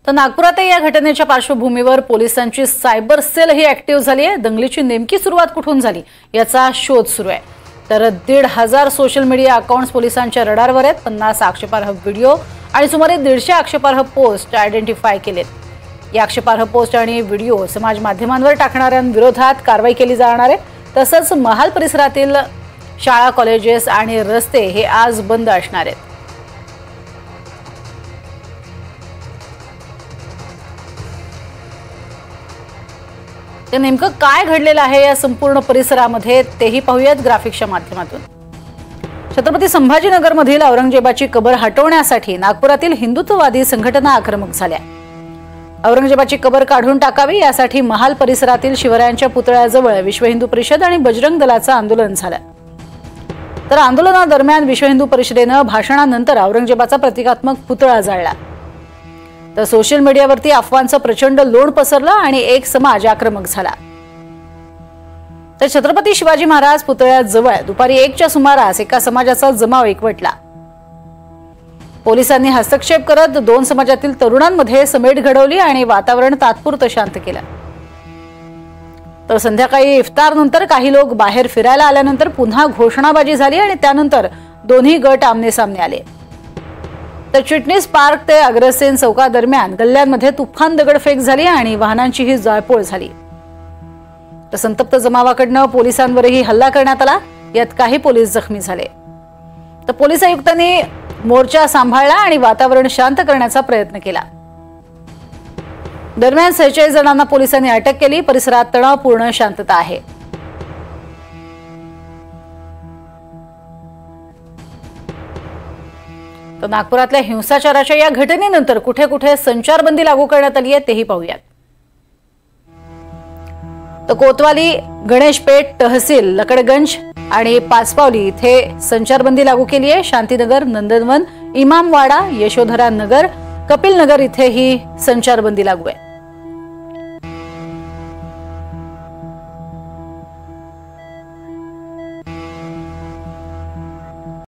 तर नागपुरात या घटनेच्या पार्श्वभूमीवर पोलिसांची सायबर सेल ही ऍक्टिव्ह झाली आहे। दंगलीची नेमकी सुरुवात कुठून झाली याचा शोध सुरू आहे। तर 1,500 सोशल मीडिया अकाउंट्स पोलिसांच्या रडारवर आहेत। 50 आक्षेपार्ह व्हिडिओ आणि सुमारे 150 आक्षेपार्ह पोस्ट आयडेंटिफाय केलेत। या आक्षेपार्ह पोस्ट आणि व्हिडिओ समाज माध्यमांवर टाकणाऱ्यांविरोधात कारवाई केली जाणार आहे। तसंच महाल परिसरातील शाळा, कॉलेजेस आणि रस्ते हे आज बंद असणार आहेत। ते नेमकं काय घडलेलं आहे या संपूर्ण परिसरामध्ये तेही पाहूयात ग्राफिक्सच्या माध्यमातून। छत्रपती संभाजीनगरमधील औरंगजेबाची कबर हटवण्यासाठी नागपुरातील हिंदुत्ववादी संघटना आक्रमक झाल्या। औरंगजेबाची कबर काढून टाकावी यासाठी महाल परिसरातील शिवरायांच्या पुतळ्याजवळ विश्व हिंदू परिषद आणि बजरंग दलाचं आंदोलन झालं। तर आंदोलनादरम्यान विश्व हिंदू परिषदेनं भाषणानंतर औरंगजेबाचा प्रतिकात्मक पुतळा जाळला। तर सोशल मीडियावरती अफवांचं प्रचंड लोण पसरलं आणि एक समाज आक्रमक झाला। तर छत्रपती शिवाजी महाराज पुतळ्याजवळ दुपारी 1च्या सुमारास एका समाजाचा जमाव एकवटला। पोलिसांनी हस्तक्षेप करत 2 समाजातील तरुणांमध्ये समेट घडवली आणि वातावरण तात्पुरतं शांत केलं। तर संध्याकाळी इफ्तारनंतर काही लोक बाहेर फिरायला आल्यानंतर पुन्हा घोषणाबाजी झाली आणि त्यानंतर दोन्ही गट आमने-सामने आले। तर चिटणीस पार्क ते अग्रसेन चौकादरम्यान गल्ल्यांमध्ये तुफान दगडफेक झाली आणि वाहनांचीही जाळपोळ झाली। तर संतप्त जमावाकडनं पोलिसांवरही हल्ला करण्यात आला। यात काही पोलीस जखमी झाले। तर पोलीस आयुक्तांनी मोर्चा सांभाळला आणि वातावरण शांत करण्याचा प्रयत्न केला। दरम्यान 46 जणांना पोलिसांनी अटक केली। परिसरात तणावपूर्ण शांतता आहे। तर नागपुरातल्या हिंसाचाराच्या या घटनेनंतर कुठे कुठे संचारबंदी लागू करण्यात आली आहे तेही पाहूयात। तर कोतवाली, गणेशपेठ तहसील, लकडगंज आणि पाचपावली इथे संचारबंदी लागू केली आहे। शांतीनगर, नंदनवन, इमामवाडा, यशोधरा नगर, कपिल नगर इथे ही संचारबंदी लागू आहे।